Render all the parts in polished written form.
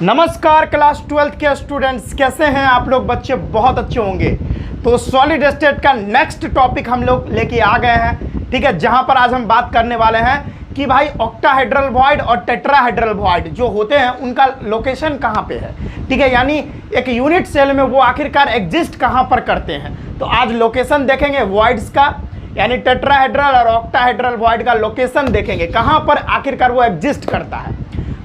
नमस्कार class 12th के students, कैसे हैं आप लोग? बच्चे बहुत अच्छे होंगे। तो सॉलिड स्टेट का नेक्स्ट टॉपिक हम लोग लेके आ गए हैं, ठीक है, जहां पर आज हम बात करने वाले हैं कि भाई ऑक्टाहेड्रल वॉइड और टेट्राहेड्रल वॉइड जो होते हैं उनका लोकेशन कहां पे है, ठीक है, यानी एक यूनिट सेल में वो आखिरकार एग्जिस्ट कहां पर करते हैं। तो आज लोकेशन देखेंगे वॉइड्स का, यानी टेट्राहेड्रल और ऑक्टाहेड्रल वॉइड का लोकेशन देखेंगे कहां पर आखिरकार वो एग्जिस्ट करता है।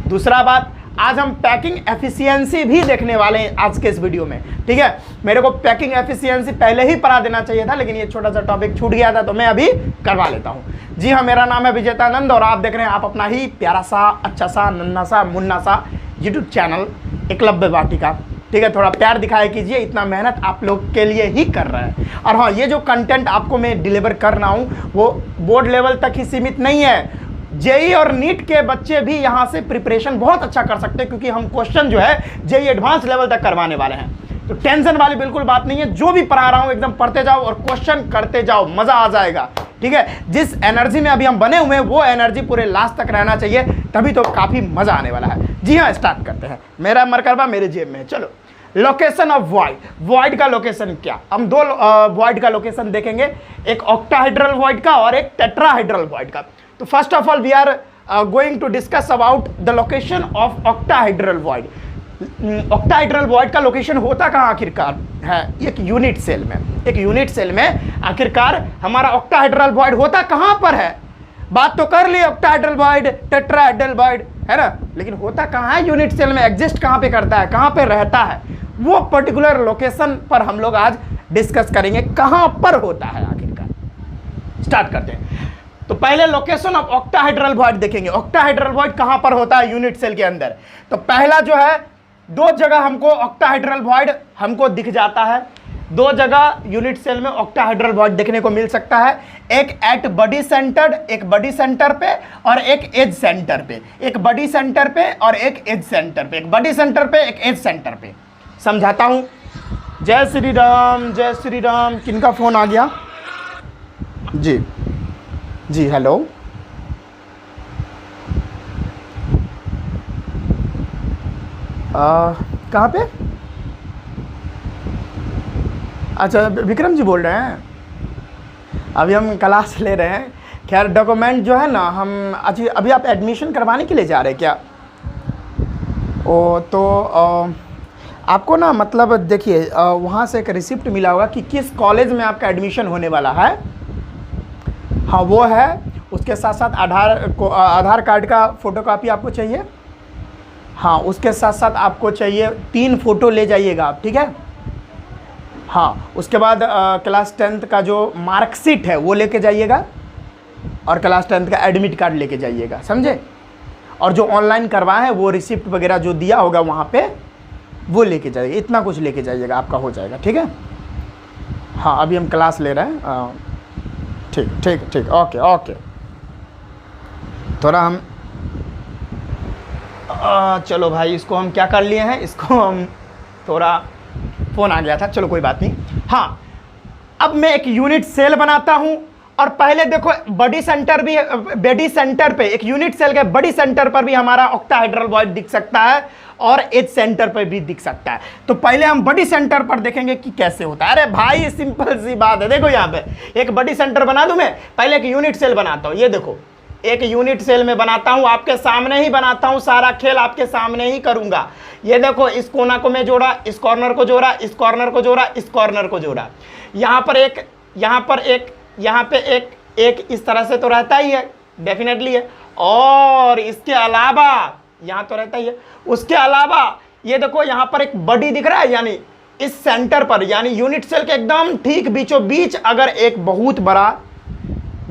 दूसरा बात, आज हम पैकिंग एफिशिएंसी भी देखने वाले हैं आज के इस वीडियो में, ठीक है। मेरे को पैकिंग एफिशिएंसी पहले ही पढ़ा देना चाहिए था, लेकिन ये छोटा सा टॉपिक छूट गया था तो मैं अभी करवा लेता हूँ। जी हाँ, मेरा नाम है विजेतानंद और आप देख रहे हैं आप अपना ही प्यारा सा, अच्छा सा, नन्ना सा, मुन्ना सा यूट्यूब चैनल एकलव्य वाटिका, ठीक है। थोड़ा प्यार दिखाया कीजिए, इतना मेहनत आप लोग के लिए ही कर रहा है। और हाँ, ये जो कंटेंट आपको मैं डिलीवर कर रहा हूँ वो बोर्ड लेवल तक ही सीमित नहीं है। जेई और नीट के बच्चे भी यहाँ से प्रिपरेशन बहुत अच्छा कर सकते हैं, क्योंकि हम क्वेश्चन जो है जेई एडवांस लेवल तक करवाने वाले हैं। तो टेंशन वाली बिल्कुल बात नहीं है, जो भी पढ़ा रहा हूँ एकदम पढ़ते जाओ और क्वेश्चन करते जाओ, मजा आ जाएगा, ठीक है। जिस एनर्जी में अभी हम बने हुए हैं वो एनर्जी पूरे लास्ट तक रहना चाहिए, तभी तो काफी मजा आने वाला है। जी हाँ, स्टार्ट करते हैं। मेरा मरकबा मेरे जेब में है। चलो, लोकेशन ऑफ वॉइड। वॉइड का लोकेशन क्या, हम दो वॉइड का लोकेशन देखेंगे, एक ऑक्टाहेड्रल वॉइड का और एक टेट्राहेड्रल वॉइड का। तो first of all we are going to discuss about the location of octahedral void. Octahedral void का लोकेशन होता कहाँ आखिरकार है? एक यूनिट सेल में। एक यूनिट सेल में आखिरकार हमारा ऑक्टाहेड्रल वॉइड होता कहाँ पर है? बात तो कर ली ऑक्टाहेड्रल वॉइड, टेट्राहेड्रल वॉइड, है ना, लेकिन होता कहाँ है यूनिट सेल में? एग्जिस्ट कहाँ पे करता है, कहाँ पे रहता है? वो पर्टिकुलर लोकेशन पर हम लोग आज डिस्कस करेंगे, कहाँ पर होता है आखिरकार। स्टार्ट करते हैं। तो पहले लोकेशन ऑफ ऑक्टाहेड्रल वॉइड देखेंगे। ऑक्टाहेड्रल वॉइड कहां पर होता है यूनिट सेल के अंदर? तो पहला जो है, दो जगह हमको ऑक्टाहेड्रल वॉइड हमको दिख जाता है। दो जगह यूनिट सेल में ऑक्टाहेड्रल वॉइड देखने को मिल सकता है। एक एट बॉडी सेंटर्ड, एक बॉडी सेंटर पे और एक एज सेंटर पे। एक बॉडी सेंटर पे और एक एज सेंटर पे। एक बॉडी सेंटर पे, एक एज सेंटर पे। समझाता हूं। जय श्री राम, जय श्री राम। किनका फोन आ गया? जी जी, हेलो। कहाँ पे? अच्छा, विक्रम जी बोल रहे हैं। अभी हम क्लास ले रहे हैं। खैर, डॉक्यूमेंट जो है ना, हम अभी आप एडमिशन करवाने के लिए जा रहे हैं क्या? ओ तो आपको ना, मतलब देखिए, वहाँ से एक रिसिप्ट मिला होगा कि किस कॉलेज में आपका एडमिशन होने वाला है। हाँ, वो है। उसके साथ साथ आधार कार्ड का फोटोकॉपी आपको चाहिए। हाँ, उसके साथ साथ आपको चाहिए 3 फोटो ले जाइएगा आप, ठीक है। हाँ, उसके बाद क्लास 10th का जो मार्कशीट है वो लेके जाइएगा, और क्लास 10th का एडमिट कार्ड लेके जाइएगा, समझे। और जो ऑनलाइन करवाए हैं वो रिसिप्ट वगैरह जो दिया होगा वहाँ पे वो लेके जाइएगा। इतना कुछ लेके जाइएगा, आपका हो जाएगा, ठीक है। हाँ, अभी हम क्लास ले रहे हैं। ठीक ठीक ठीक, ओके ओके। थोड़ा हम चलो भाई, इसको हम क्या कर लिए हैं, इसको हम थोड़ा फ़ोन आ गया था, चलो कोई बात नहीं। हाँ, अब मैं एक यूनिट सेल बनाता हूं, और पहले देखो बॉडी सेंटर भी, बॉडी सेंटर पे, एक यूनिट सेल के बॉडी सेंटर पर भी हमारा ऑक्टाहेड्रल वॉइड दिख सकता है और एज सेंटर पर भी दिख सकता है। तो पहले हम बॉडी सेंटर पर देखेंगे कि कैसे होता है। अरे भाई, सिंपल सी बात है। देखो यहाँ पे एक बॉडी सेंटर बना दूं मैं, पहले एक यूनिट सेल बनाता हूँ। ये देखो, एक यूनिट सेल में बनाता हूँ, आपके सामने ही बनाता हूँ, सारा खेल आपके सामने ही करूंगा। ये देखो, इस कोना को मैं जोड़ा, इस कॉर्नर को जोड़ा, इस कॉर्नर को जोड़ा, इस कॉर्नर को जोड़ा। यहाँ पर एक, यहाँ पर एक, यहाँ पे एक इस तरह से तो रहता ही है, डेफिनेटली है। और इसके अलावा यहाँ तो रहता ही है। उसके अलावा ये देखो, यहाँ पर एक बॉडी दिख रहा है, यानी इस सेंटर पर, यानी यूनिट सेल के एकदम ठीक बीचों बीच अगर एक बहुत बड़ा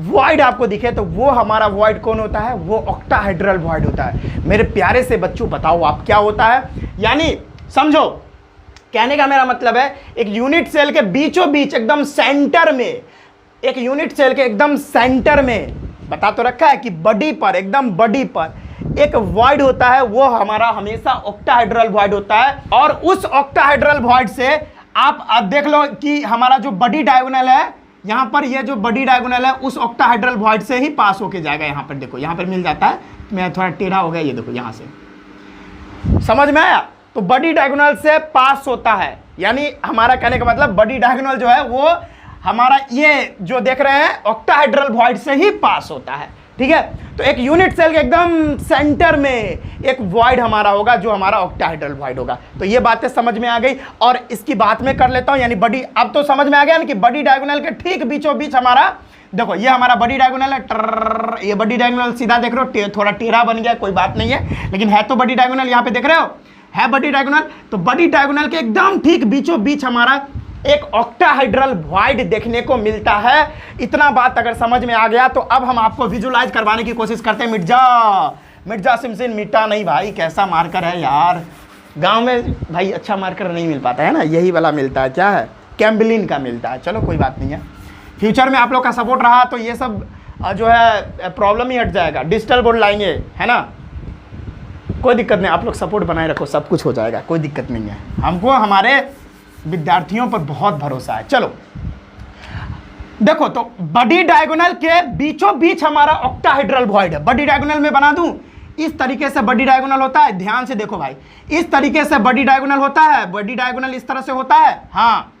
वॉइड आपको दिखे तो वो हमारा वॉइड कौन होता है? वो ऑक्टाहेड्रल वॉइड होता है। मेरे प्यारे से बच्चों, बताओ आप क्या होता है? यानी समझो, कहने का मेरा मतलब है, एक यूनिट सेल के बीचों बीच एकदम सेंटर में, एक यूनिट सेल के एकदम सेंटर में बता तो रखा है कि बॉडी पर, एकदम बॉडी पर एक वॉइड होता है, वो हमारा हमेशा ऑक्टाहेड्रल वॉइड होता है। और उस ऑक्टाहेड्रल वॉइड से आप देख लो कि हमारा जो बॉडी डायगोनल है, यहाँ पर ये जो बॉडी डायगोनल है उस ऑक्टाहेड्रल वॉइड से ही पास होके जाएगा। यहाँ पर देखो, यहाँ पर मिल जाता है, मैं थोड़ा टेढ़ा हो गया, ये देखो यहाँ से समझ में आया? तो बड़ी डायगोनल से पास होता है, यानी हमारा कहने का मतलब बड़ी डायगोनल जो है वो हमारा ये जो देख रहे हैं ऑक्टाहेड्रल वॉइड से ही पास होता है। ठीक है, तो एक यूनिट सेल के एकदम सेंटर में एक वॉइड हमारा होगा जो हमारा ऑक्टाहेड्रल वॉइड होगा। तो ये बातें समझ में आ गई, और इसकी बात में कर लेता हूं, यानी बड़ी, अब तो समझ में आ गया ना कि बड़ी डायगोनल के ठीक बीचों बीच हमारा, देखो ये हमारा बड़ी डायगोनल है, ये बड़ी डायगोनल सीधा देख रहे हो, थोड़ा टेढ़ा बन गया, कोई बात नहीं है, लेकिन है तो बड़ी डायगोनल, यहाँ पे देख रहे हो है बड़ी डायगोनल। तो बड़ी डायगोनल के एकदम ठीक बीचों बीच हमारा एक ऑक्टाहेड्रल वॉइड देखने को मिलता है। इतना बात अगर समझ में आ गया तो अब हम आपको विजुलाइज करवाने की कोशिश करते हैं। मिर्जा सिमसिन मिटा नहीं भाई, कैसा मार्कर है यार, गांव में भाई अच्छा मार्कर नहीं मिल पाता है ना, यही वाला मिलता है, क्या है, कैम्बलिन का मिलता है। चलो कोई बात नहीं है, फ्यूचर में आप लोग का सपोर्ट रहा तो ये सब जो है प्रॉब्लम ही हट जाएगा, डिजिटल बोर्ड लाएंगे, है ना, कोई दिक्कत नहीं, आप लोग सपोर्ट बनाए रखो, सब कुछ हो जाएगा, कोई दिक्कत नहीं है। हमको हमारे विद्यार्थियों पर बहुत भरोसा है। चलो देखो, तो बड़ी डायगोनल के बीचों बीच हमारा ऑक्टाहेड्रल वॉइड है। बड़ी डायगोनल में बना दूं, इस तरीके से बड़ी डायगोनल होता है, ध्यान से देखो भाई, इस तरीके से बड़ी डायगोनल होता है, बड़ी डायगोनल इस तरह से होता है। हाँ,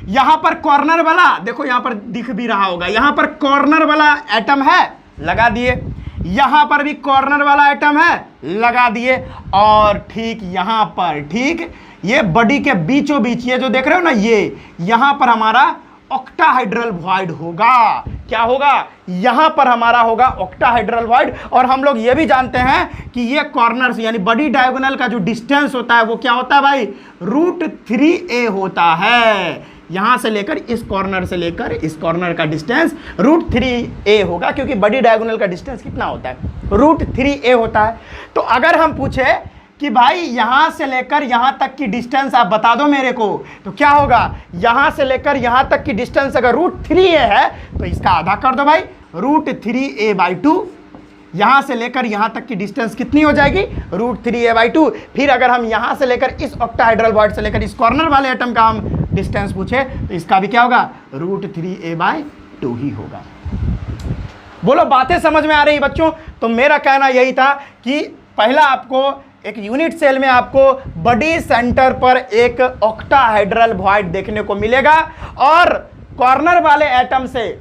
यहां पर कॉर्नर वाला देखो, यहां पर दिख भी रहा होगा, यहां पर कॉर्नर वाला एटम है, लगा दिए, यहां पर भी कॉर्नर वाला एटम है, लगा दिए, और ठीक यहां पर, ठीक ये बड़ी के बीचों बीच ये जो देख रहे हो ना, ये यहां पर हमारा ऑक्टाहेड्रल वॉइड होगा। क्या होगा? यहां पर हमारा होगा ऑक्टाहेड्रल वॉइड। और हम लोग ये भी जानते हैं कि ये कॉर्नर से, यानी बड़ी डायगोनल का जो डिस्टेंस होता है वो क्या होता है भाई, √3a होता है। यहां से लेकर इस कॉर्नर से लेकर इस कॉर्नर का डिस्टेंस √3a होगा, क्योंकि बड़ी डायगोनल का डिस्टेंस कितना होता है, √3a होता है। तो अगर हम पूछे कि भाई यहां से लेकर यहां तक की डिस्टेंस आप बता दो मेरे को, तो क्या होगा, यहां से लेकर यहां तक की डिस्टेंस अगर √3a है तो इसका आधा कर दो भाई, √3a/2। यहां से लेकर यहां तक की डिस्टेंस कितनी हो जाएगी, √3a/2। फिर अगर हम यहां से लेकर इस ऑक्टाहेड्रल वॉइड से लेकर इस कॉर्नर वाले एटम का हम डिस्टेंस पूछे तो इसका भी क्या होगा, √3a/2 ही होगा। बोलो बातें समझ में आ रही बच्चों? तो मेरा कहना यही था कि पहला आपको एक यूनिट सेल में आपको बड़ी सेंटर पर एक ऑक्टाहेड्रल वॉइड देखने को मिलेगा, और कॉर्नर वाले एटम से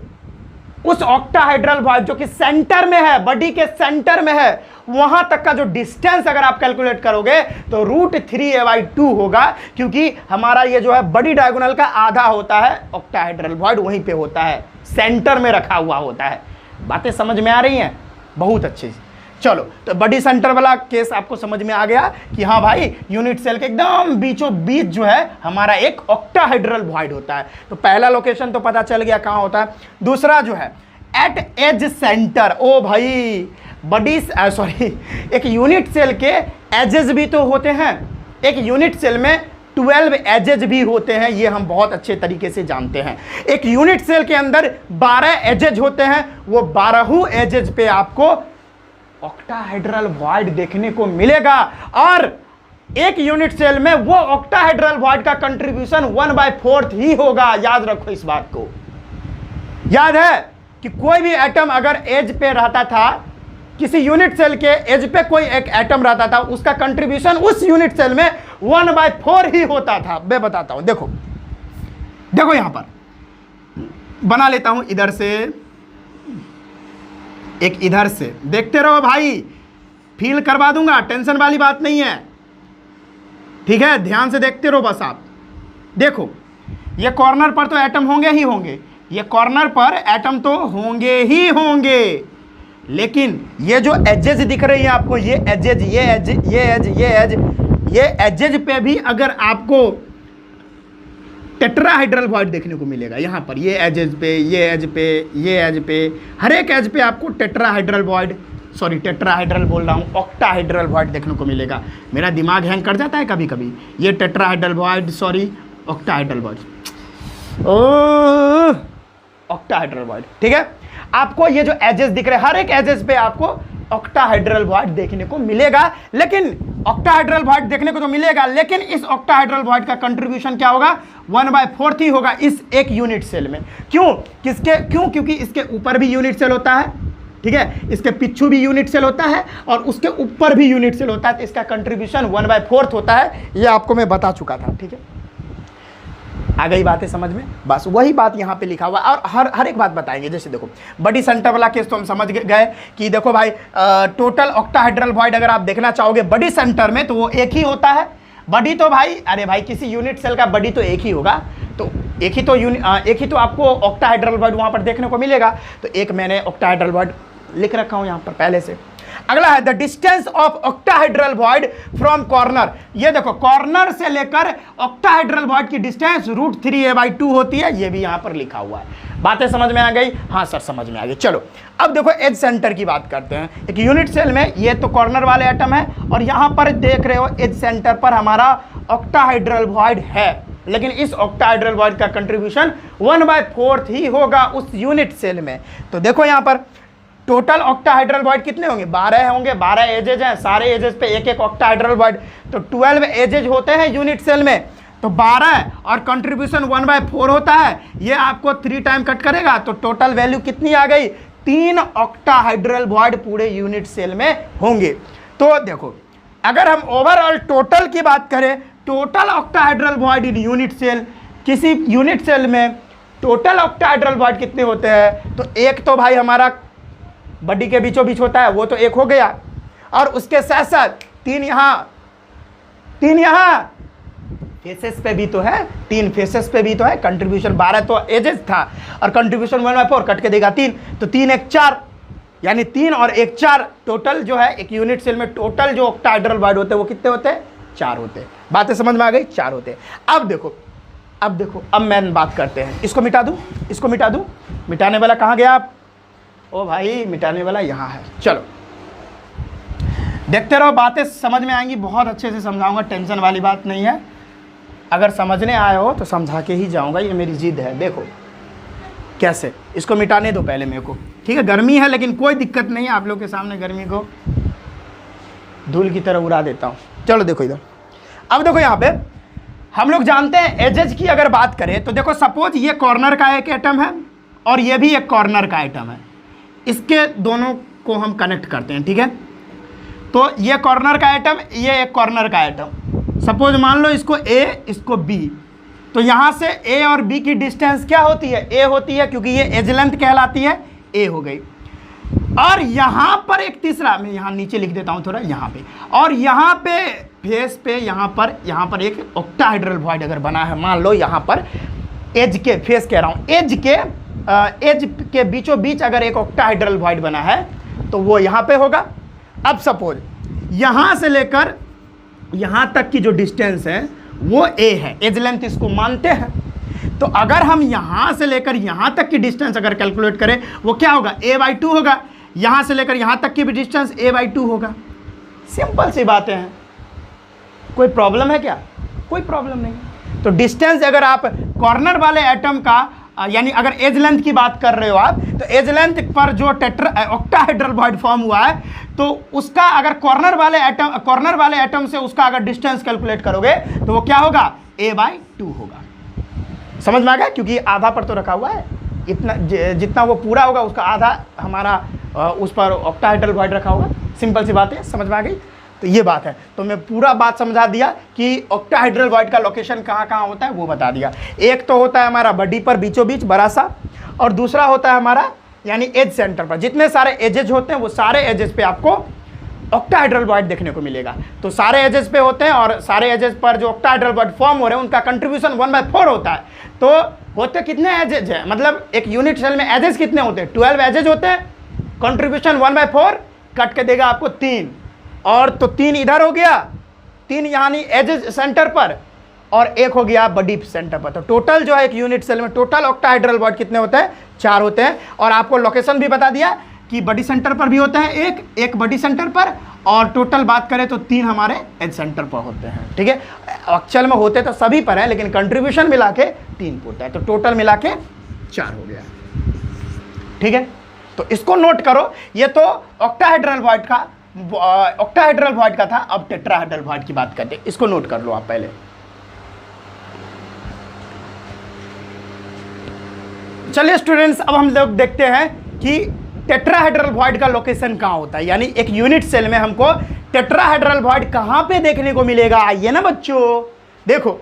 उस ऑक्टाहेड्रल वॉइड जो कि सेंटर में है, बड़ी के सेंटर में है, वहां तक का जो डिस्टेंस अगर आप कैलकुलेट करोगे तो √3a/2 होगा, क्योंकि हमारा ये जो है बड़ी डायगोनल का आधा होता है ऑक्टाहेड्रल वॉइड, वहीं पे होता है, सेंटर में रखा हुआ होता है। बातें समझ में आ रही हैं? बहुत अच्छी। चलो, तो बड़ी सेंटर वाला केस आपको समझ में आ गया कि हाँ भाई यूनिट सेल के एकदम बीचों बीच जो है हमारा एक ऑक्टाहेड्रल वॉइड होता है। तो पहला लोकेशन तो पता चल गया कहाँ होता है। दूसरा जो है एट एज सेंटर, ओ भाई बड़ी सॉरी एक यूनिट सेल के एजेस भी तो होते हैं, एक यूनिट सेल में 12 एजेज भी होते हैं, ये हम बहुत अच्छे तरीके से जानते हैं। एक यूनिट सेल के अंदर 12 एजेज होते हैं, वो 12 एजेज पे आपको ऑक्टाहेड्रल वॉइड देखने को मिलेगा, और एक यूनिट सेल में वो ऑक्टाहेड्रल वॉइड का कंट्रीब्यूशन 1/4 ही होगा। याद रखो इस बात को। याद है कि कोई भी एटम अगर एज पे रहता था, किसी यूनिट सेल के एज पे कोई एक एटम रहता था, उसका कंट्रीब्यूशन उस यूनिट सेल में 1/4 ही होता था। मैं बताता हूं, देखो देखो यहां पर बना लेता हूं, इधर से एक, इधर से, देखते रहो भाई, फील करवा दूंगा, टेंशन वाली बात नहीं है, ठीक है, ध्यान से देखते रहो बस। आप देखो ये कॉर्नर पर तो एटम होंगे ही होंगे, ये कॉर्नर पर एटम तो होंगे ही होंगे, लेकिन ये जो एजेज दिख रही है आपको, ये एजेज, ये एज, ये एज, ये एज, ये एजेज पे भी अगर आपको टेट्राहेड्रल वॉइड देखने को मिलेगा। यहाँ पर ये एजेज पे, ये एज पे, ये एज पे, हर एक एज पे आपको टेट्राहेड्रल वॉइड, सॉरी टेट्राहेड्रल बोल रहा हूँ, ऑक्टाहेड्रल वॉइड देखने को मिलेगा। मेरा दिमाग हैंग कर जाता है कभी कभी। ये tetrahedral void, sorry octahedral void, octahedral void, ठीक है। आपको ये जो एजेस दिख रहे हैं, हर एक एजेस पे आपको ऑक्टाहेड्रल वॉइड देखने को मिलेगा, लेकिन ऑक्टाहेड्रल वॉइड देखने को तो मिलेगा, लेकिन इस ऑक्टाहेड्रल वॉइड का कंट्रीब्यूशन क्या होगा, 1/4 ही होगा इस एक यूनिट सेल में। क्यों? क्योंकि इसके ऊपर भी यूनिट सेल होता है, ठीक है, इसके पीछू भी यूनिट सेल होता है और उसके ऊपर भी यूनिट सेल होता है, तो इसका कंट्रीब्यूशन 1/4 होता है, ये आपको मैं बता चुका था। ठीक है, आ गई बातें समझ में, बस वही बात यहाँ पे लिखा हुआ है। और हर एक बात बताएंगे। जैसे देखो बडी सेंटर वाला केस तो हम समझ गए कि देखो भाई टोटल ऑक्टाहेड्रल वॉइड अगर आप देखना चाहोगे बडी सेंटर में तो वो एक ही होता है। बडी तो भाई अरे भाई किसी यूनिट सेल का बडी तो एक ही होगा, तो एक ही तो आपको ऑक्टाहेड्रल वॉइड वहाँ पर देखने को मिलेगा। तो एक मैंने ऑक्टाहेड्रल वॉइड लिख रखा हूँ यहाँ पर पहले से। अगला है the distance of octahedral void from corner. ये देखो कॉर्नर से लेकर ऑक्टाहेड्रल वॉइड की डिस्टेंस √3a/2 होती है, ये भी यहाँ पर लिखा हुआ है। बातें समझ में आ गई? हाँ सर समझ में आ गई। चलो अब देखो एज सेंटर की बात करते हैं। एक यूनिट सेल में ये तो कॉर्नर वाले एटम है और यहाँ पर देख रहे हो एज सेंटर पर हमारा ऑक्टाहेड्रल वॉइड है, लेकिन इस ऑक्टाहेड्रल वॉइड का कंट्रीब्यूशन 1/4 ही होगा उस यूनिट सेल में। तो देखो यहाँ पर टोटल ऑक्टाहेड्रल वॉइड कितने होंगे? 12 होंगे, 12 एजेज हैं, सारे एजेज पे एक एक ऑक्टाहेड्रल वॉइड, तो 12 एजेज होते हैं यूनिट सेल में। तो 12 और कंट्रीब्यूशन 1/4 होता है, ये आपको 3 टाइम कट करेगा, तो टोटल वैल्यू कितनी आ गई? 3 ऑक्टाहेड्रल वॉइड पूरे यूनिट सेल में होंगे। तो देखो अगर हम ओवरऑल टोटल की बात करें, total octahedral void in unit cell, किसी यूनिट सेल में टोटल ऑक्टाहेड्रल वॉइड कितने होते हैं? तो एक तो भाई हमारा बडी के बीचों बीच होता है, वो तो एक हो गया, और उसके साथ साथ 3 यहाँ फेसेस पे भी तो है, 3 फेसेस पे भी तो है। कंट्रीब्यूशन 12 तो एजेस था और कंट्रीब्यूशन 1/4 कट के देगा 3, तो 3 1 4, यानी 3 और 1 4 टोटल जो है एक यूनिट सेल में टोटल जो ऑक्टाहेड्रल वॉइड होते हैं वो कितने होते हैं? 4 होते हैं। बातें समझ में आ गई? 4 होते हैं। अब देखो अब मैं बात करते हैं, इसको मिटा दूं, मिटाने वाला कहाँ गया आप? ओ भाई मिटाने वाला यहाँ है। चलो देखते रहो, बातें समझ में आएंगी, बहुत अच्छे से समझाऊंगा, टेंशन वाली बात नहीं है। अगर समझने आए हो तो समझा के ही जाऊंगा, ये मेरी जिद है। देखो कैसे, इसको मिटाने दो पहले मेरे को, ठीक है? गर्मी है लेकिन कोई दिक्कत नहीं है, आप लोग के सामने गर्मी को धूल की तरह उड़ा देता हूँ। चलो देखो इधर, अब देखो यहाँ पे हम लोग जानते हैं एजेज की अगर बात करें तो देखो सपोज ये कॉर्नर का एक एटम है और ये भी एक कॉर्नर का एटम है, इसके दोनों को हम कनेक्ट करते हैं, ठीक है? तो ये कॉर्नर का एटम, ये एक कॉर्नर का एटम, सपोज मान लो इसको A इसको B, तो यहाँ से A और B की डिस्टेंस क्या होती है? A होती है, क्योंकि ये एज लेंथ कहलाती है, A हो गई। और यहाँ पर एक तीसरा, मैं यहाँ नीचे लिख देता हूँ थोड़ा, यहाँ पे, और यहाँ पे फेस पे यहाँ पर एक ऑक्टाहेड्रल वॉइड अगर बना है, मान लो यहाँ पर एज के, फेस कह रहा हूँ, एज के बीचों बीच अगर एक ऑक्टाहेड्रल वॉइड बना है तो वो यहाँ पे होगा। अब सपोज यहाँ से लेकर यहाँ तक की जो डिस्टेंस है वो A है, एज लेंथ इसको मानते हैं। तो अगर हम यहाँ से लेकर यहाँ तक की डिस्टेंस अगर कैलकुलेट करें, वो क्या होगा? A/2 होगा। यहाँ से लेकर यहाँ तक की भी डिस्टेंस A/2 होगा। सिंपल सी बातें हैं, कोई प्रॉब्लम है क्या? कोई प्रॉब्लम नहीं। तो डिस्टेंस अगर आप कॉर्नर वाले एटम का, यानी अगर एज लेंथ की बात कर रहे हो आप, तो एज लेंथ पर जो ऑक्टाहेड्रल वॉइड फॉर्म हुआ है, तो उसका अगर कॉर्नर वाले एटम से उसका अगर डिस्टेंस कैलकुलेट करोगे तो वो क्या होगा? A/2 होगा। समझ में आ गया? क्योंकि आधा पर तो रखा हुआ है, इतना जितना वो पूरा होगा उसका आधा हमारा उस पर ऑक्टाहेड्रल वॉइड रखा होगा। सिंपल सी बात है, समझ में आ गई? तो ये बात है, तो मैं पूरा बात समझा दिया कि ऑक्टाहेड्रल वॉइड का लोकेशन कहाँ कहाँ होता है वो बता दिया। एक तो होता है हमारा बडी पर बीचों बीच बड़ा सा, और दूसरा होता है हमारा यानी एज सेंटर पर। जितने सारे एजेज होते हैं वो सारे एजेज पे आपको ऑक्टाहेड्रल वॉइड देखने को मिलेगा। तो सारे एजेस पे होते हैं और सारे एजेस पर जो ऑक्टाहेड्रल वॉइड फॉर्म हो रहे हैं उनका कंट्रीब्यूशन 1/4 होता है। तो होते कितने एजेज हैं, मतलब एक यूनिट सेल में एजेस कितने होते हैं? 12 एजेज होते हैं, कंट्रीब्यूशन 1/4 कट के देगा आपको 3, और तो 3 इधर हो गया, 3 यानी एजेज सेंटर पर, और 1 हो गया बडी सेंटर पर। तो टोटल जो है एक यूनिट सेल में टोटल ऑक्टाहेड्रल वॉइड कितने होते हैं? 4 होते हैं। और आपको लोकेशन भी बता दिया कि बडी सेंटर पर भी होता है एक बडी सेंटर पर, और टोटल बात करें तो 3 हमारे एज सेंटर पर होते हैं, ठीक है? एक्चुअल में होते तो सभी पर है, लेकिन कंट्रीब्यूशन मिला के 3 होता है, तो टोटल मिला के 4 हो गया, ठीक है? तो इसको नोट करो। ये तो ऑक्टाहेड्रल वॉइड का था। अब टेट्राहेड्रल वॉइड की बात करते हैं, इसको नोट कर लो आप पहले। चलिए स्टूडेंट्स, अब हम लोग देखते हैं कि टेट्राहेड्रल वॉइड का लोकेशन कहाँ होता है, यानी एक यूनिट सेल में हमको टेट्राहेड्रल वॉइड कहाँ पे देखने को मिलेगा। आइए ना बच्चों, देखो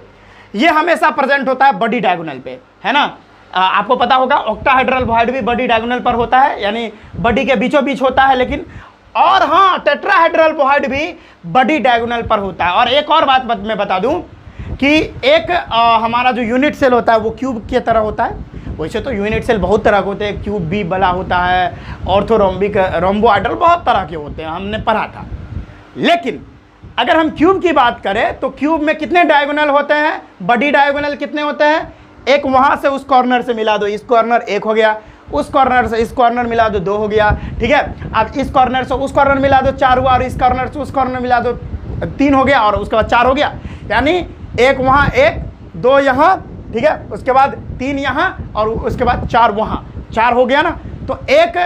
ये हमेशा प्रेजेंट होता है बड़ी डायगोनल पे, है ना। आपको पता होगा ऑक्टाहेड्रल वॉइड भी बड़ी डायगोनल पर होता है, यानी बड़ी के बीचों बीच होता है, लेकिन और हाँ टेट्राहेड्रल वॉइड भी बड़ी डायगोनल पर होता है। और एक और बात मैं बता दूं कि एक हमारा जो यूनिट सेल होता है वो क्यूब की तरह होता है। वैसे तो यूनिट सेल बहुत तरह के होते हैं, क्यूब भी बला होता है, ऑर्थोरोम्बिक, रोम्बोइडल, बहुत तरह के होते हैं, हमने पढ़ा था। लेकिन अगर हम क्यूब की बात करें तो क्यूब में कितने डायगोनल होते हैं, बड़ी डायगोनल कितने होते हैं, एक वहां से उस कॉर्नर से मिला दो, इस कॉर्नर एक हो गया, उस कॉर्नर से इस कॉर्नर मिला दो, दो हो गया, ठीक है। अब इस कॉर्नर से उस कॉर्नर मिला दो, चार हुआ, और इस कॉर्नर से उस कॉर्नर मिला दो, तीन हो गया, और उसके बाद चार हो गया। यानी एक वहां, एक दो यहाँ, ठीक है, उसके बाद तीन यहाँ, और उसके बाद चार वहाँ, चार हो गया ना। तो एक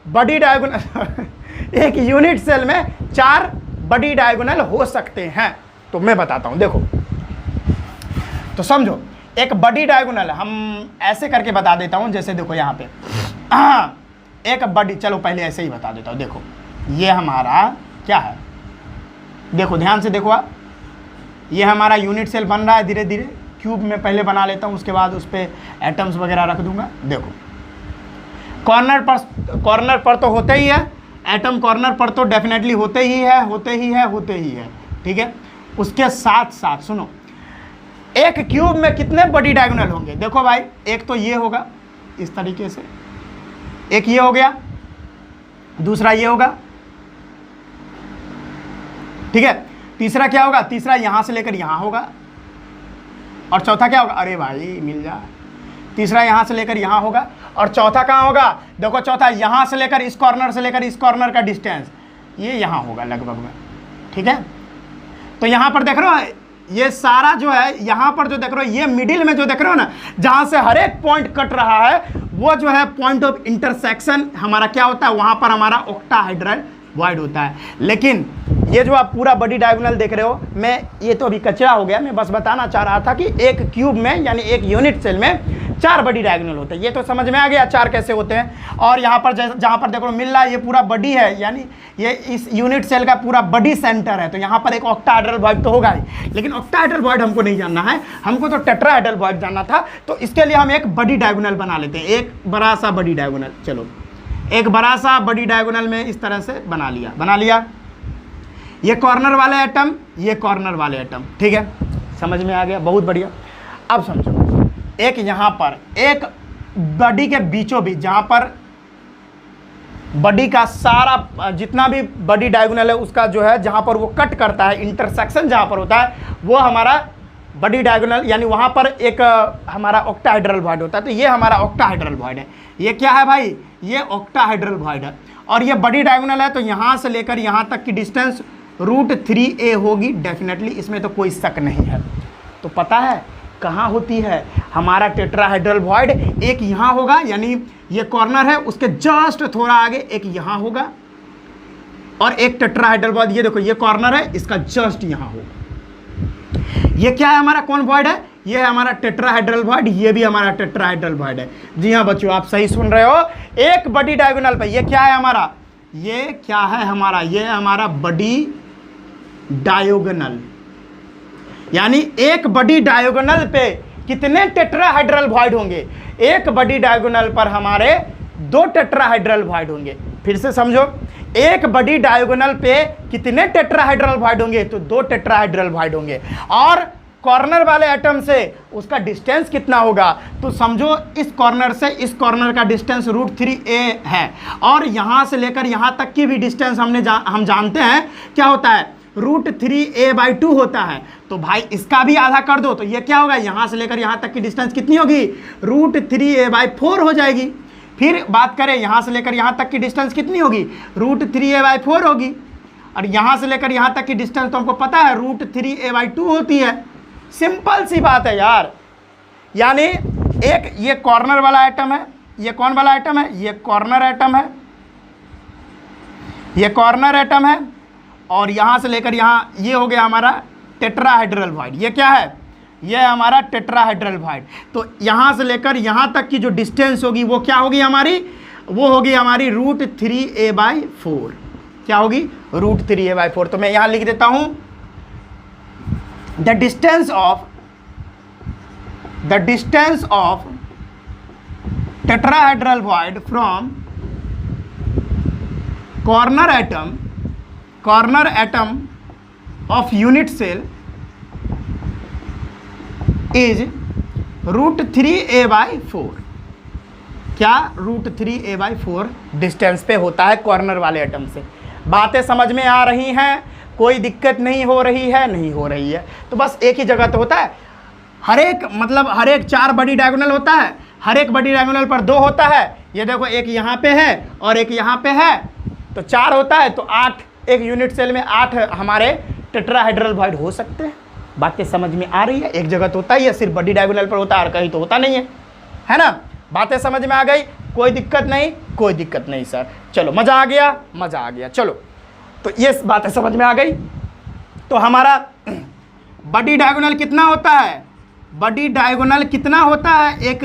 बड़ी डायगोनल एक यूनिट सेल में चार बड़ी डायगोनल हो सकते हैं। तो मैं बताता हूं, देखो तो समझो, एक बड़ी डायगोनल हम ऐसे करके बता देता हूं, जैसे देखो यहाँ पे एक बड़ी, चलो पहले ऐसे ही बता देता हूं। देखो ये हमारा क्या है, देखो ध्यान से देखो आप, ये हमारा यूनिट सेल बन रहा है धीरे धीरे। क्यूब में पहले बना लेता हूं, उसके बाद उस पर एटम्स वगैरह रख दूंगा। देखो कॉर्नर पर तो होते ही है एटम, कॉर्नर पर तो डेफिनेटली होते ही है, ठीक है। उसके साथ साथ सुनो, एक क्यूब में कितने बड़ी डायगोनल होंगे, देखो भाई, एक तो ये होगा इस तरीके से, एक ये हो गया, दूसरा ये होगा, ठीक है। तीसरा क्या होगा, तीसरा यहां से लेकर यहां होगा, और चौथा क्या होगा, अरे भाई मिल जा, तीसरा यहां से लेकर यहां होगा, और चौथा कहां होगा, देखो चौथा यहां से लेकर इस कॉर्नर का डिस्टेंस ये यहां होगा लगभग में, ठीक है। तो यहां पर देख रहे हो, ये सारा जो है यहां पर जो देख रहे हो, ये मिडिल में जो देख रहे हो ना, जहां से हर एक पॉइंट कट रहा है, वो जो है पॉइंट ऑफ इंटरसेक्शन हमारा क्या होता है, वहां पर हमारा ऑक्टाहेड्रल वॉइड होता है। लेकिन ये जो आप पूरा बड़ी डायगोनल देख रहे हो, मैं ये तो अभी कचरा हो गया, मैं बस बताना चाह रहा था कि एक क्यूब में यानी एक यूनिट सेल में चार बड़ी डायगोनल होते हैं। ये तो समझ में आ गया चार कैसे होते हैं। और यहाँ पर जहाँ पर देखो मिल रहा है, ये पूरा बड़ी है, यानी ये इस यूनिट सेल का पूरा बड़ी सेंटर है, तो यहाँ पर एक ऑक्टाहेड्रल वॉइड तो होगा ही। लेकिन ऑक्टाहेड्रल वॉइड हमको नहीं जानना है, हमको तो टेट्राहेड्रल वॉइड जानना था। तो इसके लिए हम एक बड़ी डायगोनल बना लेते हैं, एक बड़ा सा बड़ी डायगोनल। चलो एक बड़ा सा बड़ी डायगोनल में इस तरह से बना लिया, ये कॉर्नर वाले एटम, ये कॉर्नर वाले एटम, ठीक है, समझ में आ गया, बहुत बढ़िया। अब समझो, एक यहाँ पर एक बड़ी के बीचों बीच, जहाँ पर बड़ी का सारा जितना भी बड़ी डायगोनल है उसका जो है जहाँ पर वो कट करता है, इंटरसेक्शन जहाँ पर होता है, वो हमारा बड़ी डायगोनल, यानी वहाँ पर एक हमारा ऑक्टाहेड्रल वॉइड होता है। तो ये हमारा ऑक्टाहेड्रल वॉइड है। ये क्या है भाई, ये ऑक्टाहेड्रल वॉइड है, और ये बड़ी डायगोनल है। तो यहाँ से लेकर यहाँ तक की डिस्टेंस √3a होगी डेफिनेटली, इसमें तो कोई शक नहीं है। तो पता है कहाँ होती है हमारा टेट्राहेड्रल वॉइड, एक यहाँ होगा, यानी ये कॉर्नर है, उसके जस्ट थोड़ा आगे एक यहाँ होगा, और एक टेट्राहेड्रल वॉइड, ये देखो ये कॉर्नर है, इसका जस्ट यहाँ होगा। ये क्या है हमारा, कौन वॉइड है, ये है हमारा टेट्राहेड्रल वॉइड, ये भी हमारा टेट्राहेड्रल वॉइड है। जी हाँ बच्चों, आप सही सुन रहे हो, एक बड़ी डायगोनल पे ये क्या है हमारा, ये क्या है हमारा, ये है हमारा बड़ी डायगोनल, यानी एक बड़ी डायगोनल पे कितने टेट्राहेड्रल वॉइड होंगे, एक बड़ी डायगोनल पर हमारे दो टेट्राहेड्रल वॉइड होंगे। फिर से समझो, एक बड़ी डायगोनल पे कितने टेट्राहेड्रल वॉइड होंगे, तो दो टेट्राहेड्रल वॉइड होंगे। और कॉर्नर वाले एटम से उसका डिस्टेंस कितना होगा, तो समझो इस कॉर्नर से इस कॉर्नर का डिस्टेंस √3a है, और यहाँ से लेकर यहाँ तक की भी डिस्टेंस हम जानते हैं क्या होता है, √3a/2 होता है। तो भाई इसका भी आधा कर दो, तो ये क्या होगा, यहाँ से लेकर यहाँ तक की डिस्टेंस कितनी होगी, √3a/4 हो जाएगी। फिर बात करें यहाँ से लेकर यहाँ तक की डिस्टेंस कितनी होगी, √3a/4 होगी, और यहाँ से लेकर यहाँ तक की डिस्टेंस तो हमको पता है √3a/2 होती है। सिंपल सी बात है यार, यानी एक ये कॉर्नर वाला आइटम है, ये कौन वाला आइटम है, ये कॉर्नर आइटम है, ये कॉर्नर आइटम है, और यहाँ से लेकर यहाँ ये हो गया हमारा टेट्राहेड्रल वॉइड। ये क्या है, ये है हमारा टेट्राहेड्रल वॉइड। तो यहाँ से लेकर यहाँ तक की जो डिस्टेंस होगी वो क्या होगी हमारी, वो होगी हमारी √3a/4। क्या होगी? √3a/4। तो मैं यहां लिख देता हूं the distance of tetrahedral void from corner atom of unit cell is √3a/4। क्या? √3a/4 डिस्टेंस पे होता है कॉर्नर वाले एटम से। बातें समझ में आ रही हैं? कोई दिक्कत नहीं हो रही है? नहीं हो रही है तो बस एक ही जगह तो होता है। हर एक 4 बड़ी डायगोनल होता है, हर एक बड़ी डायगोनल पर 2 होता है। ये देखो, एक यहाँ पे है और एक यहाँ पे है, तो 4 होता है, तो 8 एक यूनिट सेल में 8 हमारे टेट्राहेड्रल वॉइड हो सकते हैं। बातें समझ में आ रही है? एक जगह तो होता ही है, सिर्फ बड़ी डायगोनल पर होता है और कहीं तो होता नहीं है ना? बातें समझ में आ गई? कोई दिक्कत नहीं? कोई दिक्कत नहीं सर। चलो, मज़ा आ गया। चलो, तो ये बातें समझ में आ गई। तो हमारा बड़ी डायगोनल कितना होता है? बड़ी डायगोनल कितना होता है? एक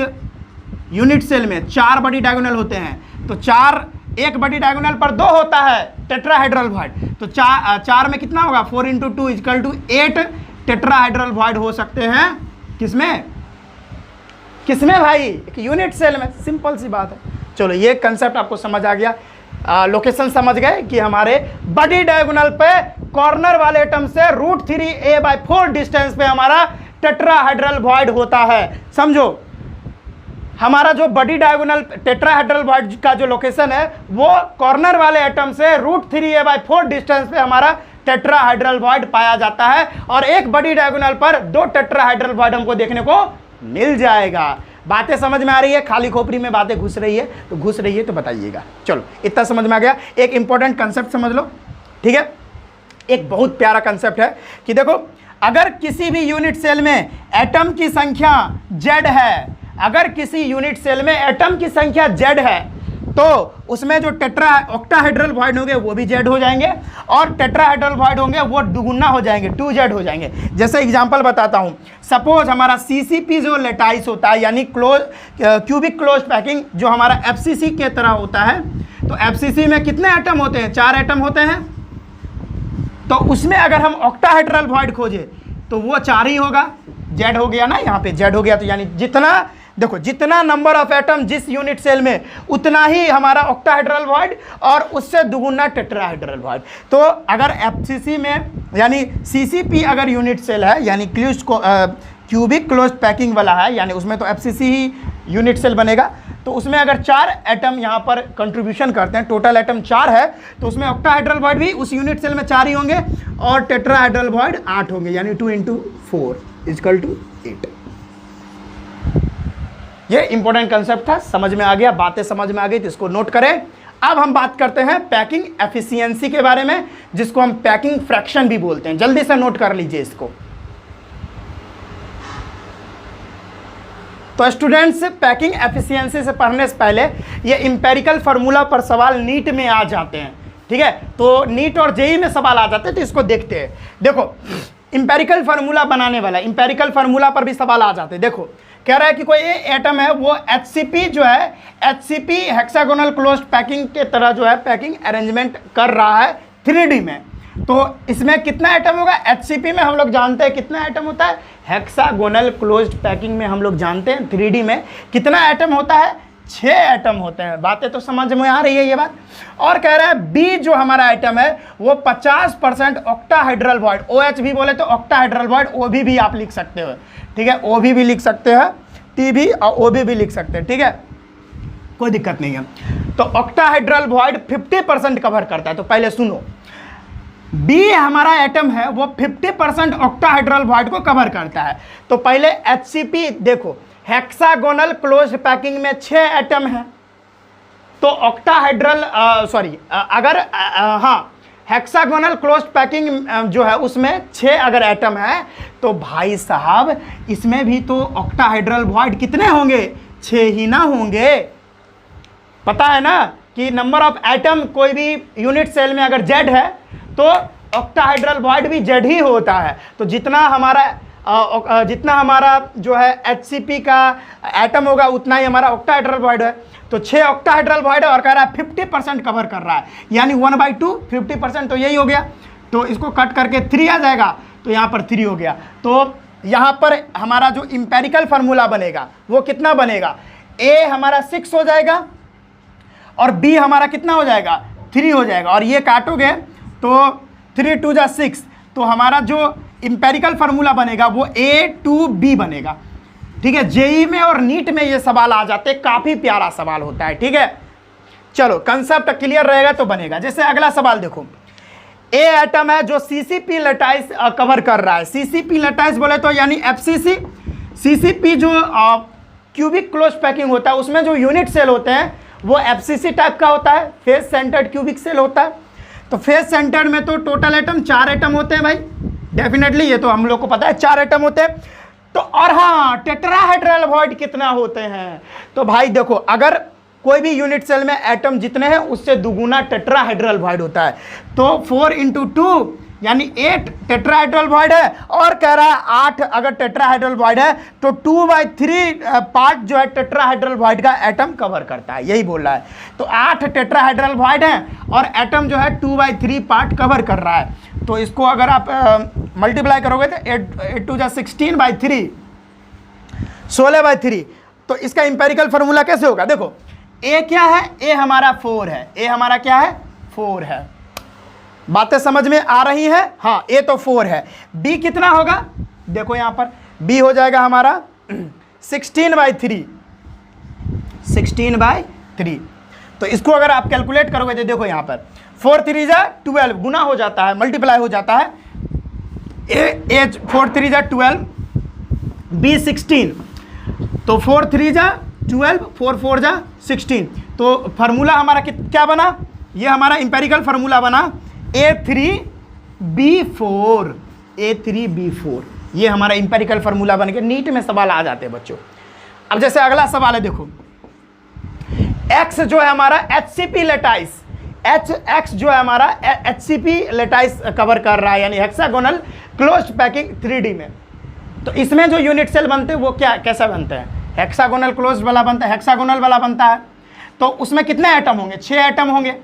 यूनिट सेल में 4 बड़ी डायगोनल होते हैं, तो 4 एक बड़ी डायगोनल पर 2 होता है टेट्राहेड्रल वॉइड। तो 4 में कितना होगा? 4 × 2 = 8 टेट्राहेड्रल वॉइड हो सकते हैं। किसमें भाई? एक यूनिट सेल में। सिंपल सी बात है। चलो, ये कंसेप्ट आपको समझ आ गया। लोकेशन समझ गए कि हमारे बड़ी डायगोनल पे कॉर्नर वाले एटम से √3a/4 डिस्टेंस पे हमारा टेट्राहेड्रल वॉइड होता है। समझो, हमारा जो बड़ी डायगोनल टेट्राहेड्रल वॉइड का जो लोकेशन है वो कॉर्नर वाले एटम से √3a/4 डिस्टेंस पे हमारा टेट्राहेड्रल वॉइड पाया जाता है, और एक बड़ी डायगोनल पर 2 टेट्राहेड्रल वॉइड हमको देखने को मिल जाएगा। बातें समझ में आ रही है? खाली खोपड़ी में बातें घुस रही है तो बताइएगा। चलो, इतना समझ में आ गया। एक इंपॉर्टेंट कंसेप्ट समझ लो, ठीक है? एक बहुत प्यारा कंसेप्ट है कि देखो, अगर किसी भी यूनिट सेल में एटम की संख्या Z है, अगर किसी यूनिट सेल में एटम की संख्या Z है, तो उसमें जो ऑक्टाहेड्रल वॉइड होंगे वो भी Z हो जाएंगे, और टेट्राहेड्रल वॉइड होंगे वो दुगुना हो जाएंगे, 2Z हो जाएंगे। जैसे एग्जांपल बताता हूं, सपोज हमारा CCP जो लेटाइस होता है, यानी क्यूबिक क्लोज पैकिंग, जो हमारा FCC के तरह होता है, तो FCC में कितने एटम होते हैं? 4 एटम होते हैं। तो उसमें अगर हम ऑक्टाहेड्रल वॉइड खोजें तो वो 4 ही होगा। Z हो गया ना, यहाँ पे Z हो गया, तो यानी जितना नंबर ऑफ एटम जिस यूनिट सेल में, उतना ही हमारा ऑक्टाहेड्रल वॉइड, और उससे दुगुना टेट्राहेड्रल वॉइड। तो अगर FCC में, यानी CCP अगर यूनिट सेल है, यानी क्यूबिक क्लोज पैकिंग वाला है, यानी उसमें तो FCC ही यूनिट सेल बनेगा, तो उसमें अगर 4 एटम यहाँ पर कंट्रीब्यूशन करते हैं, टोटल एटम 4 है, तो उसमें ऑक्टाहेड्रल वॉइड भी उस यूनिट सेल में 4 ही होंगे, और टेट्राहेड्रल वॉइड 8 होंगे, यानी 2 × 4 = 8। ये इंपॉर्टेंट कंसेप्ट था, समझ में आ गया? बातें समझ में आ गई तो इसको नोट करें। अब हम बात करते हैं पैकिंग एफिशिएंसी के बारे में, जिसको हम पैकिंग फ्रैक्शन भी बोलते हैं। जल्दी से नोट कर लीजिए इसको। तो स्टूडेंट्स, पैकिंग एफिशिएंसी से पढ़ने से पहले ये इंपेरिकल फार्मूला पर सवाल नीट में आ जाते हैं, ठीक है? तो नीट और जेई में सवाल आ जाते हैं, तो इसको देखते हैं। देखो, इंपेरिकल फार्मूला बनाने वाला, इंपेरिकल फार्मूला पर भी सवाल आ जाते हैं। देखो, कह रहा है कि कोई एटम है, वो HCP जो है, HCP हेक्सागोनल क्लोज्ड पैकिंग के तरह जो है पैकिंग अरेंजमेंट कर रहा है 3D में। तो इसमें कितना एटम होगा? HCP में हम लोग जानते हैं कितना एटम होता है, हेक्सागोनल क्लोज्ड पैकिंग में हम लोग जानते हैं 3D में कितना एटम होता है, 6 एटम होते हैं। बातें तो समझ में आ रही है ये बात। और कह रहा है B जो हमारा आइटम है वो 50% ऑक्टाहेड्रल वॉइड, OH भी बोले तो ऑक्टाहेड्रल वॉइड, OB भी आप लिख सकते हो, ठीक है? OB भी लिख सकते हैं, TB और OB भी लिख सकते हैं, ठीक है? कोई दिक्कत नहीं है। तो ऑक्टाहेड्रल वॉइड 50% कवर करता है। तो पहले सुनो, B हमारा एटम है वो 50% ऑक्टाहेड्रल वॉइड को कवर करता है। तो पहले HCP देखो, हेक्सागोनल क्लोज्ड पैकिंग में 6 एटम है, तो ऑक्टाहेड्रल अगर हेक्सागोनल क्लोज्ड पैकिंग जो है उसमें 6 अगर एटम है, तो भाई साहब इसमें भी तो ऑक्टाहेड्रल वॉइड कितने होंगे? 6 ही ना होंगे। पता है ना कि नंबर ऑफ एटम कोई भी यूनिट सेल में अगर Z है तो ऑक्टाहेड्रल वॉइड भी Z ही होता है। तो जितना हमारा जो है HCP का एटम होगा उतना ही हमारा ऑक्टाहेड्रल वॉइड है। तो 6 ऑक्टाहेड्रल वॉइड है और कह रहा है 50% कवर कर रहा है, यानी 1/2 50%, तो यही हो गया। तो इसको कट करके 3 आ जाएगा, तो यहाँ पर 3 हो गया। तो यहाँ पर हमारा जो इंपेरिकल फार्मूला बनेगा वो कितना बनेगा, ए हमारा 6 हो जाएगा और बी हमारा कितना हो जाएगा, 3 हो जाएगा। और ये काटोगे तो 3 2 जा 6, तो हमारा जो इंपेरिकल फार्मूला बनेगा वो A2B बनेगा। ठीक है, जेई में और नीट में ये सवाल आ जाते हैं, काफ़ी प्यारा सवाल होता है। ठीक है, चलो कंसेप्ट क्लियर रहेगा तो बनेगा। जैसे अगला सवाल देखो, ए एटम है जो सीसीपी लेटाइस कवर कर रहा है। सीसीपी लेटाइस बोले तो यानी एफसीसी, सीसीपी जो क्यूबिक क्लोज पैकिंग होता है उसमें जो यूनिट सेल होते हैं वो एफसीसी टाइप का होता है, फेस सेंटर्ड क्यूबिक सेल होता है। तो फेस सेंटर्ड में तो टोटल एटम 4 एटम होते हैं भाई, डेफिनेटली ये तो हम लोग को पता है 4 एटम होते हैं। तो और हाँ, टेट्राहेड्रल वॉइड कितना होते हैं, तो भाई देखो अगर कोई भी यूनिट सेल में एटम जितने हैं उससे दुगुना टेट्राहेड्रल वॉइड होता है। तो 4 × 2 यानी 8 टेट्राहेड्रल वॉइड है, और कह रहा है 8 अगर टेट्राहेड्रल वॉइड है तो 2/3 पार्ट जो है टेट्राहेड्रल वॉइड का एटम कवर करता है, यही बोल रहा है। तो 8 टेट्राहेड्रल वॉइड है और एटम जो है 2/3 पार्ट कवर कर रहा है। तो इसको अगर आप मल्टीप्लाई करोगे तो 8 2 जा 16/3, 16/3। तो इसका इंपेरिकल फार्मूला कैसे होगा, देखो ए क्या है, ए हमारा 4 है, ए हमारा क्या है 4 है। बातें समझ में आ रही है, हाँ ए तो 4 है। बी कितना होगा, देखो यहां पर बी हो जाएगा हमारा 16/3, 16/3। तो इसको अगर आप कैलकुलेट करोगे तो देखो यहां पर 4 3 जा 12 गुना हो जाता है, मल्टीप्लाई हो जाता है। ए 4 3 जा 12, बी 16, तो 4 3 जा 12, 4 4 जा 16। तो फार्मूला हमारा क्या बना, ये हमारा इंपेरिकल फार्मूला बना A3B4, A3B4, ये हमारा इंपेरिकल फार्मूला बन के नीट में सवाल आ जाते हैं बच्चों। अब जैसे अगला सवाल है, देखो X जो है हमारा HCP लेटाइस, X जो है हमारा HCP लेटाइस कवर कर रहा है, यानी हेक्सागोनल क्लोज्ड पैकिंग 3D में। तो इसमें जो यूनिट सेल बनते हैं वो कैसा बनते हैं, हेक्सागोनल क्लोज्ड वाला बनता है, हेक्सागोनल वाला बनता है। तो उसमें कितने एटम होंगे, 6 एटम होंगे।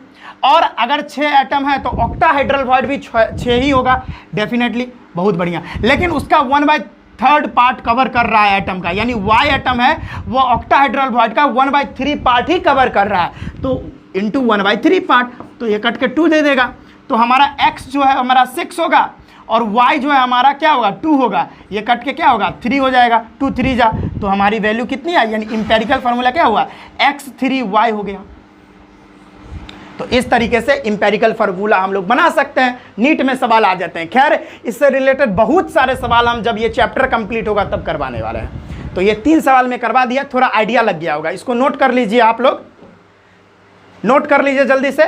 और अगर 6 एटम है तो ऑक्टाहेड्रल वॉइड भी 6 ही होगा, डेफिनेटली, बहुत बढ़िया। लेकिन उसका 1/3 पार्ट कवर कर रहा है एटम का, यानी Y एटम है वो ऑक्टाहेड्रल वॉइड का 1/3 पार्ट ही कवर कर रहा है, तो इंटू 1/3 पार्ट, तो ये कट के 2 दे देगा। तो हमारा X जो है हमारा 6 होगा और Y जो है हमारा क्या होगा 2 होगा, ये कट के क्या होगा 3 हो जाएगा, 2 3 जा, तो हमारी वैल्यू कितनी आई, यानी इंपेरिकल फार्मूला क्या हुआ X3Y हो गया। तो इस तरीके से इंपेरिकल फार्मूला हम लोग बना सकते हैं, नीट में सवाल आ जाते हैं। खैर इससे रिलेटेड बहुत सारे सवाल हम जब ये चैप्टर कंप्लीट होगा तब करवाने वाले हैं। तो ये 3 सवाल में करवा दिया, थोड़ा आइडिया लग गया होगा, इसको नोट कर लीजिए, आप लोग नोट कर लीजिए जल्दी से।